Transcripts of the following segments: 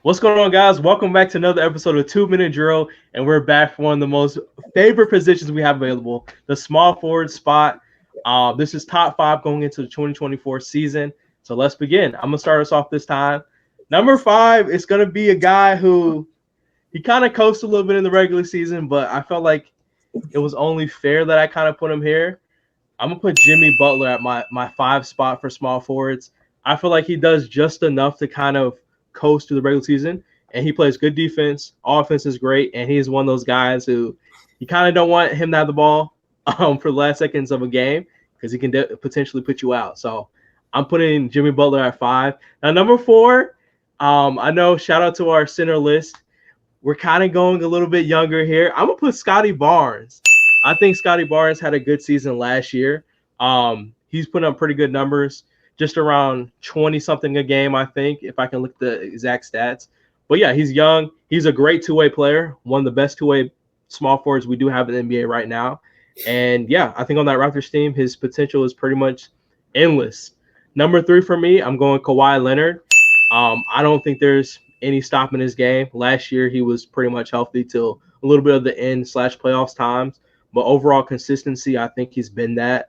What's going on, guys? Welcome back to another episode of 2 Minute Drill, and we're back for one of the most favorite positions we have available, the small forward spot. This is top 5 going into the 2024 season. So let's begin. I'm gonna start us off this time. Number 5 is gonna be a guy who he kind of coasted a little bit in the regular season, but I felt like it was only fair that I kind of put him here. I'm gonna put Jimmy Butler at my 5 spot for small forwards. I feel like he does just enough to kind of coast through the regular season, and he plays good defense. Offense is great, and he's one of those guys who you kind of don't want him to have the ball for the last seconds of a game because he can potentially put you out. So I'm putting Jimmy Butler at 5. Now, number 4, I know, shout out to our center list. We're kind of going a little bit younger here. I'm going to put Scotty Barnes. I think Scotty Barnes had a good season last year. He's putting up pretty good numbers, just around 20-something a game, I think, if I can look at the exact stats. But, yeah, he's young. He's a great two-way player, one of the best two-way small forwards we do have in the NBA right now. And, yeah, I think on that Raptors team, his potential is pretty much endless. Number 3 for me, I'm going Kawhi Leonard. I don't think there's any stopping his game. Last year, he was pretty much healthy till a little bit of the end/playoffs times. But overall consistency, I think he's been that.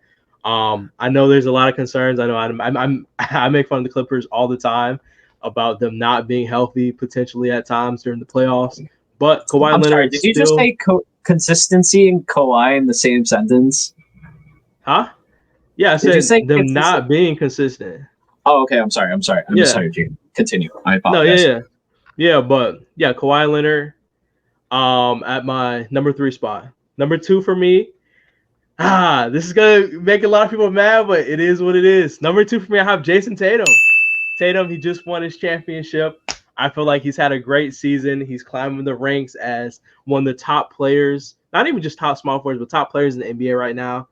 I know there's a lot of concerns. I know I make fun of the Clippers all the time about them not being healthy potentially at times during the playoffs. But Kawhi Leonard, sorry, did you just say consistency and Kawhi in the same sentence? Huh? Yeah, I said them not being consistent. Oh, okay. I'm sorry. I misheard you. Continue. I apologize. But Kawhi Leonard at my number 3 spot. Number 2 for me. This is going to make a lot of people mad, but it is what it is. Number 2 for me, I have Jason Tatum. Tatum, he just won his championship. I feel like he's had a great season. He's climbing the ranks as one of the top players, not even just top small forwards, but top players in the NBA right now.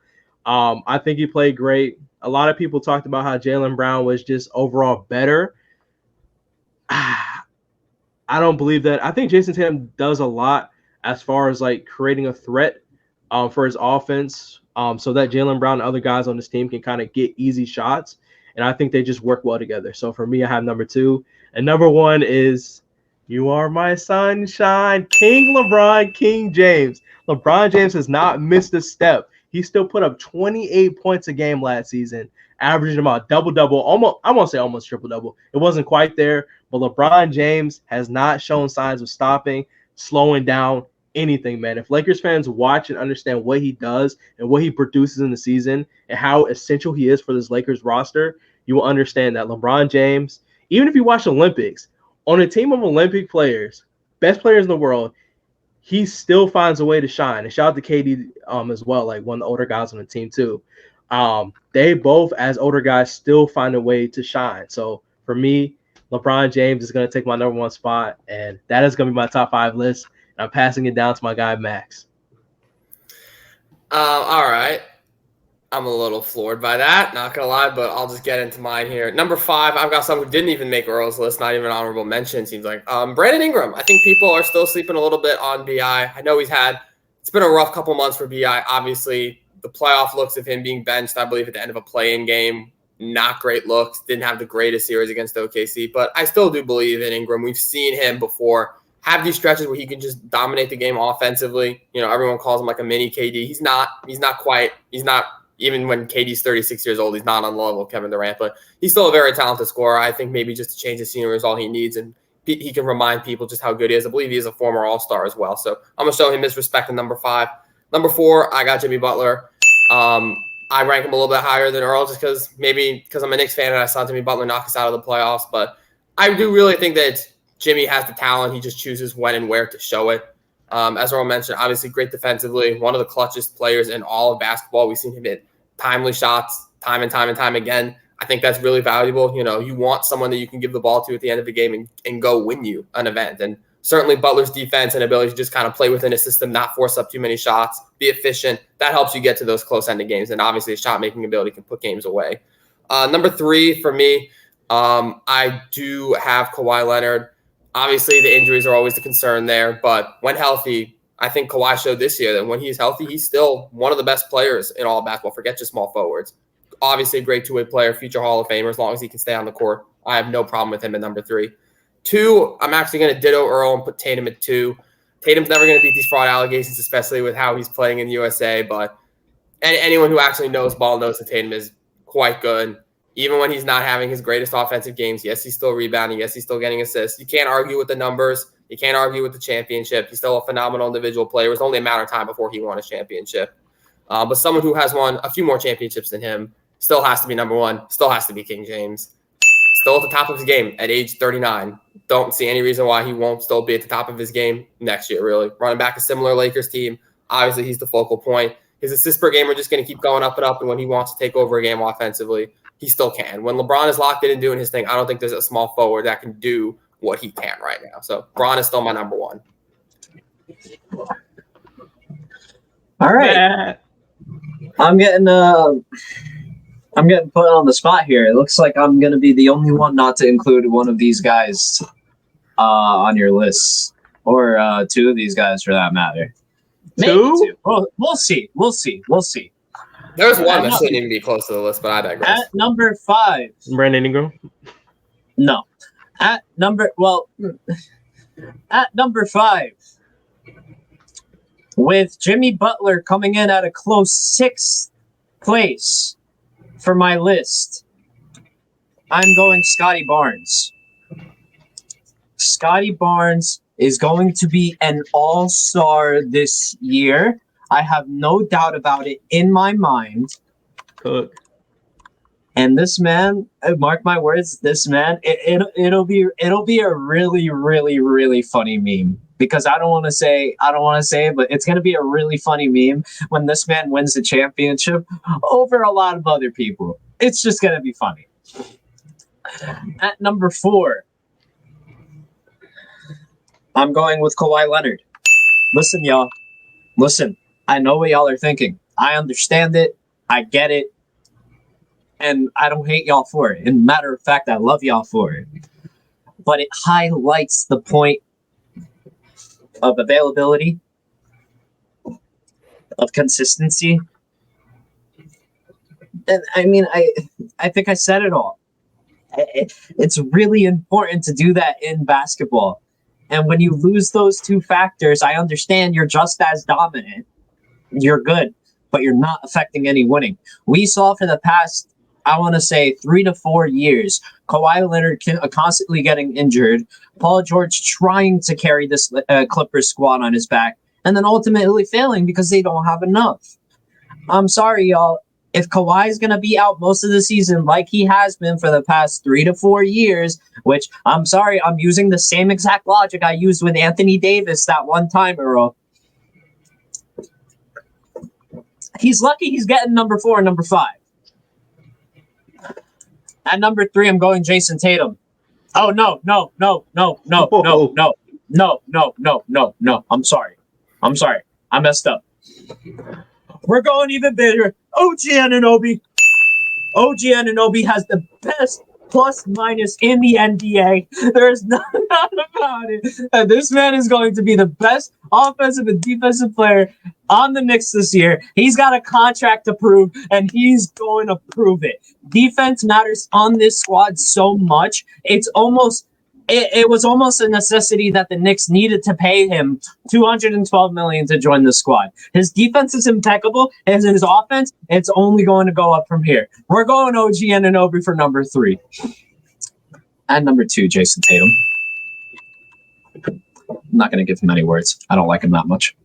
I think he played great. A lot of people talked about how Jaylen Brown was just overall better. I don't believe that. I think Jason Tatum does a lot as far as like creating a threat for his offense, so that Jaylen Brown and other guys on this team can kind of get easy shots. And I think they just work well together. So for me, I have number 2. And number 1 is You Are My Sunshine, King LeBron, King James. LeBron James has not missed a step. He still put up 28 points a game last season, averaging about double-double, almost, I won't say almost triple-double. It wasn't quite there, but LeBron James has not shown signs of stopping, slowing down, anything, man. If Lakers fans watch and understand what he does and what he produces in the season and how essential he is for this Lakers roster, you will understand that LeBron James, even if you watch Olympics, on a team of Olympic players, best players in the world, he still finds a way to shine. And shout out to KD as well, like one of the older guys on the team too. They both, as older guys, still find a way to shine. So for me, LeBron James is going to take my number 1 spot, and that is going to be my top 5 list. I'm passing it down to my guy, Max. All right. I'm a little floored by that, not going to lie, but I'll just get into mine here. Number 5, I've got someone who didn't even make Earl's list, not even an honorable mention, seems like. Brandon Ingram. I think people are still sleeping a little bit on BI. I know it's been a rough couple months for BI. Obviously, the playoff looks of him being benched, I believe, at the end of a play-in game. Not great looks. Didn't have the greatest series against OKC, but I still do believe in Ingram. We've seen him before have these stretches where he can just dominate the game offensively. You know, everyone calls him like a mini KD. He's not even when KD's 36 years old, he's not on the level of Kevin Durant, but he's still a very talented scorer. I think maybe just to change the scenery is all he needs, and he can remind people just how good he is. I believe he is a former All-Star as well, so I'm going to show him his respect in number 5. Number 4, I got Jimmy Butler. I rank him a little bit higher than Earl just because I'm a Knicks fan and I saw Jimmy Butler knock us out of the playoffs, but I do really think that Jimmy has the talent. He just chooses when and where to show it. As Earl mentioned, obviously great defensively, one of the clutchest players in all of basketball. We've seen him hit timely shots time and time again. I think that's really valuable. You know, you want someone that you can give the ball to at the end of the game and go win you an event. And certainly Butler's defense and ability to just kind of play within a system, not force up too many shots, be efficient, that helps you get to those close-ended games. And obviously his shot-making ability can put games away. Number 3 for me, I do have Kawhi Leonard. Obviously, the injuries are always the concern there, but when healthy, I think Kawhi showed this year that when he's healthy, he's still one of the best players in all of basketball. Forget just small forwards. Obviously, a great two-way player, future Hall of Famer, as long as he can stay on the court. I have no problem with him at number 3. 2, I'm actually going to ditto Earl and put Tatum at 2. Tatum's never going to beat these fraud allegations, especially with how he's playing in the USA. But anyone who actually knows ball knows that Tatum is quite good. Even when he's not having his greatest offensive games, yes, he's still rebounding. Yes, he's still getting assists. You can't argue with the numbers. You can't argue with the championship. He's still a phenomenal individual player. It was only a matter of time before he won a championship. But someone who has won a few more championships than him still has to be number 1, still has to be King James. Still at the top of his game at age 39. Don't see any reason why he won't still be at the top of his game next year, really. Running back a similar Lakers team. Obviously, he's the focal point. His assists per game are just going to keep going up and up, and when he wants to take over a game offensively, he still can. When LeBron is locked in and doing his thing, I don't think there's a small forward that can do what he can right now. So Bron is still my number 1. All right. I'm getting put on the spot here. It looks like I'm gonna be the only one not to include one of these guys on your list, or 2 of these guys for that matter. Maybe 2. Well, we'll see. There's one that shouldn't even be close to the list, but I digress. At number 5, Brandon Ingram. No. At number 5, with Jimmy Butler coming in at a close 6th place for my list, I'm going Scotty Barnes. Scotty Barnes is going to be an all-star this year. I have no doubt about it in my mind. Cook. And this man, mark my words, this man, it'll be a really, really, really funny meme. Because I don't want to say it, but it's going to be a really funny meme when this man wins the championship over a lot of other people. It's just going to be funny. At number 4, I'm going with Kawhi Leonard. Listen, y'all. Listen, I know what y'all are thinking. I understand it. I get it. And I don't hate y'all for it. And matter of fact, I love y'all for it. But it highlights the point of availability, of consistency. And I mean, I think I said it all. It's really important to do that in basketball. And when you lose those 2 factors, I understand you're just as dominant. You're good, but you're not affecting any winning. We saw for the past, I want to say 3 to 4 years, Kawhi Leonard constantly getting injured, Paul George trying to carry this Clippers squad on his back, and then ultimately failing because they don't have enough. I'm sorry, y'all. If Kawhi is going to be out most of the season like he has been for the past 3 to 4 years, which I'm sorry, I'm using the same exact logic I used with Anthony Davis that one time, Earl. He's lucky he's getting number 4 and number 5. At number 3, I'm going Jason Tatum. Oh, no. I'm sorry. I messed up. We're going even bigger. OG Anunoby. OG Anunoby has the best plus minus in the NBA. There's no doubt about it. And this man is going to be the best offensive and defensive player on the Knicks this year. He's got a contract to prove, and he's going to prove it. Defense matters on this squad so much. It was almost a necessity that the Knicks needed to pay him $212 million to join the squad. His defense is impeccable, and his offense, it's only going to go up from here. We're going OG Anunoby for number 3. And number 2, Jason Tatum. I'm not going to give him any words. I don't like him that much.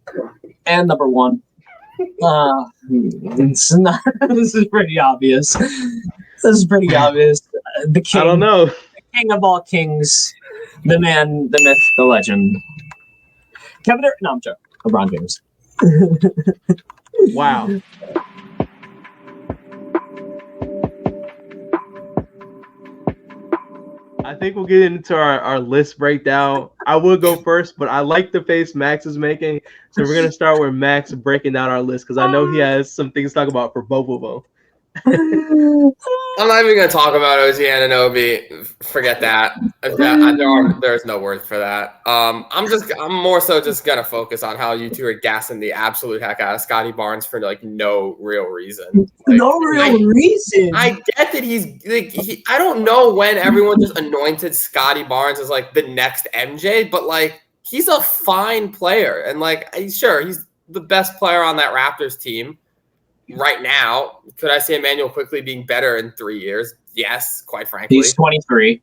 And number 1. This is pretty obvious. The king. I don't know. King of all kings, the man, the myth, the legend. Kevin Durant. No, I'm joking. LeBron James. Wow. I think we'll get into our list breakdown. I will go first, but I like the face Max is making. So we're going to start with Max breaking down our list because I know he has some things to talk about for both of them. I'm not even gonna talk about OG Anunoby. Forget that. There's no word for that. I'm more so just gonna focus on how you two are gassing the absolute heck out of Scotty Barnes for like no real reason. Like, no real reason. I get that he's like I don't know when everyone just anointed Scotty Barnes as like the next MJ, but like he's a fine player and like sure he's the best player on that Raptors team. Right now, could I see Emmanuel quickly being better in 3 years? Yes, quite frankly. He's 23.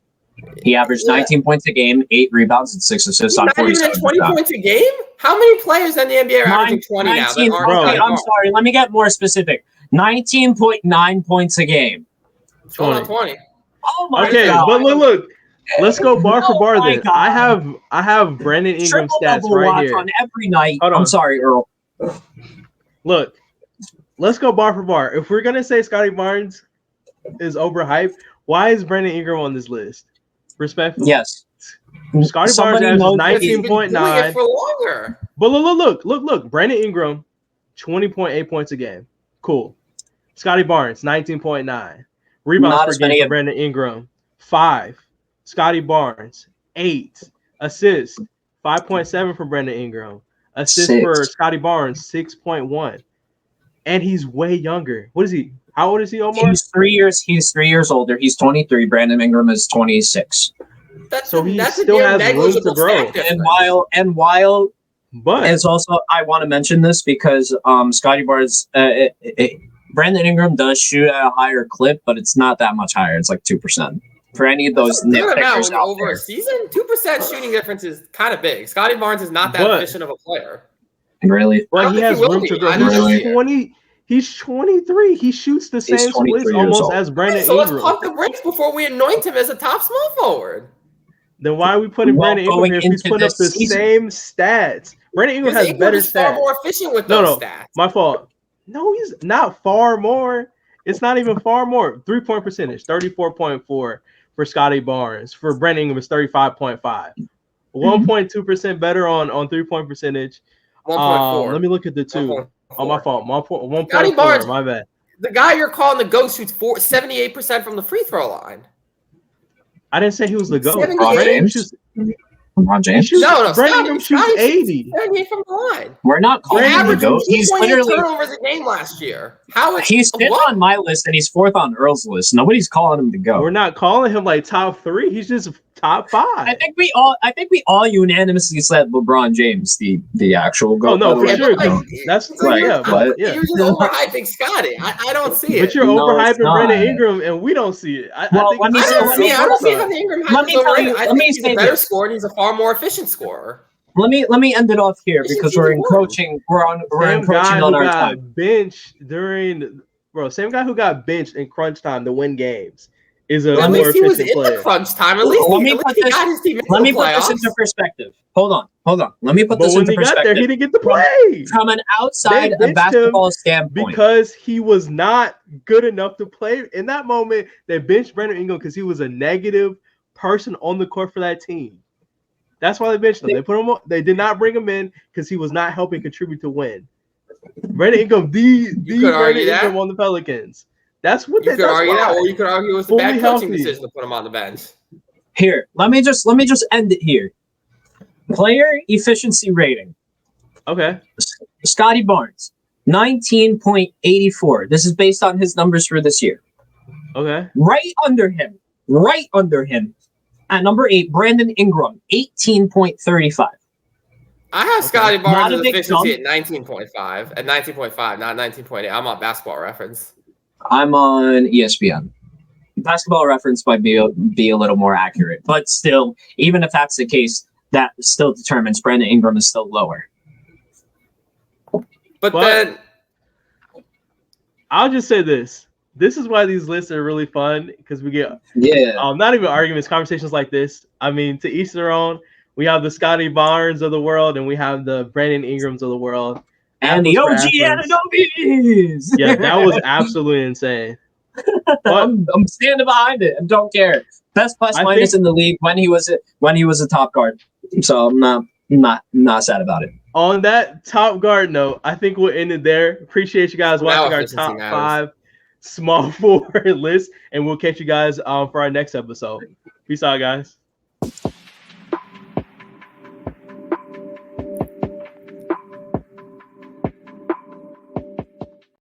He averaged 19 points a game, 8 rebounds, and 6 assists on 47. Not even at 20 points a game? How many players in the NBA are averaging 20 now? Okay, I'm sorry. Let me get more specific. 19.9 points a game. 20. Oh my god. Okay, but look. Let's go bar for bar then. God. I have Brandon Ingram stats right here. On every night. I'm sorry, Earl. Look. Let's go bar for bar. If we're gonna say Scotty Barnes is overhyped, why is Brandon Ingram on this list? Respectfully. Yes. Scotty Barnes has 19.9 for longer. But look. Brandon Ingram, 20.8 points a game. Cool. Scotty Barnes, 19.9. Rebounds per game for Brandon Ingram, 5. Scotty Barnes, 8. Assists, 5.7 for Brandon Ingram. Assists for Scotty Barnes, 6.1. And he's way younger. What is he? How old is he, Omar? He's 3 years. He's 3 years older. He's 23. Brandon Ingram is 26. So he still has room to grow. And while, but it's also I want to mention this because Scotty Barnes, Brandon Ingram does shoot at a higher clip, but it's not that much higher. It's like 2%. For any of those nitpickers out over a season, 2% shooting difference is kind of big. Scotty Barnes is not that efficient of a player. Really? But he has room to grow. He's 23. He shoots the same splits almost as Brandon Ingram. So let's pump the brakes before we anoint him as a top small forward. Then why are we putting Brandon Ingram here if he's putting up the same stats? Brandon Ingram has better stats. Far more efficient with those stats. My fault. No, he's not far more. It's not even far more. 3-point percentage, 34.4 for Scotty Barnes. For Brandon Ingram, it's 35.5. 1.2% better on 3-point percentage. 1.4. Let me look at the two. Oh, my fault. 1.4. My bad. The guy you're calling the GOAT shoots 78% from the free throw line. I didn't say he was the GOAT. LeBron James? No, Brandon shoots 80. 78 from the line. We're not calling him the GOAT. He's literally turnovers a game last year. He's fifth on my list and he's fourth on Earl's list. Nobody's calling him the GOAT. We're not calling him like top 3. He's just top 5. I think we all unanimously said LeBron James, the actual GOAT. Oh no, for sure. That's right. You're just overhyping Scotty. I don't see it. But you're overhyping Brandon Ingram, and we don't see it. I don't see how the Ingram hype is overrated. I think he's a better scorer, and he's a far more efficient scorer. Let me end it off here because we're encroaching. We're encroaching on our time. Same guy who got benched in crunch time to win games is a more efficient player. At least he was in the crunch time. At least he got his team in the playoffs. Let me put this into perspective. Hold on. Let me put this into perspective. But when he got there, he didn't get to play. From an outside of basketball standpoint. Because he was not good enough to play. In that moment, they benched Brandon Ingram because he was a negative person on the court for that team. That's why they benched him. They did not bring him in because he was not helping contribute to win. Brandon Ingram, the Brandon Ingram on the Pelicans. That's what you could argue that, or you could argue it was the bad coaching decision to put him on the bench. Here, let me just end it here. Player efficiency rating. Okay. Scotty Barnes, 19.84. This is based on his numbers for this year. Okay. Right under him, at number 8, Brandon Ingram, 18.35. I have Scotty Barnes' efficiency at 19.5. At 19.5, not 19.8. I'm on Basketball Reference. I'm on ESPN. Basketball Reference might be a little more accurate, but still, even if that's the case, that still determines Brandon Ingram is still lower. But then, I'll just say this. This is why these lists are really fun because we get not even arguments, conversations like this. I mean, to each their own. We have the Scotty Barnes of the world, and we have the Brandon Ingrams of the world. And the OG Anunobys. Yeah, that was absolutely insane. But I'm standing behind it and don't care. Best plus minus in the league when he was a top guard. So I'm not sad about it. On that top guard note, I think we'll end it there. Appreciate you guys watching our top 5 small forward list, and we'll catch you guys for our next episode. Peace out, guys.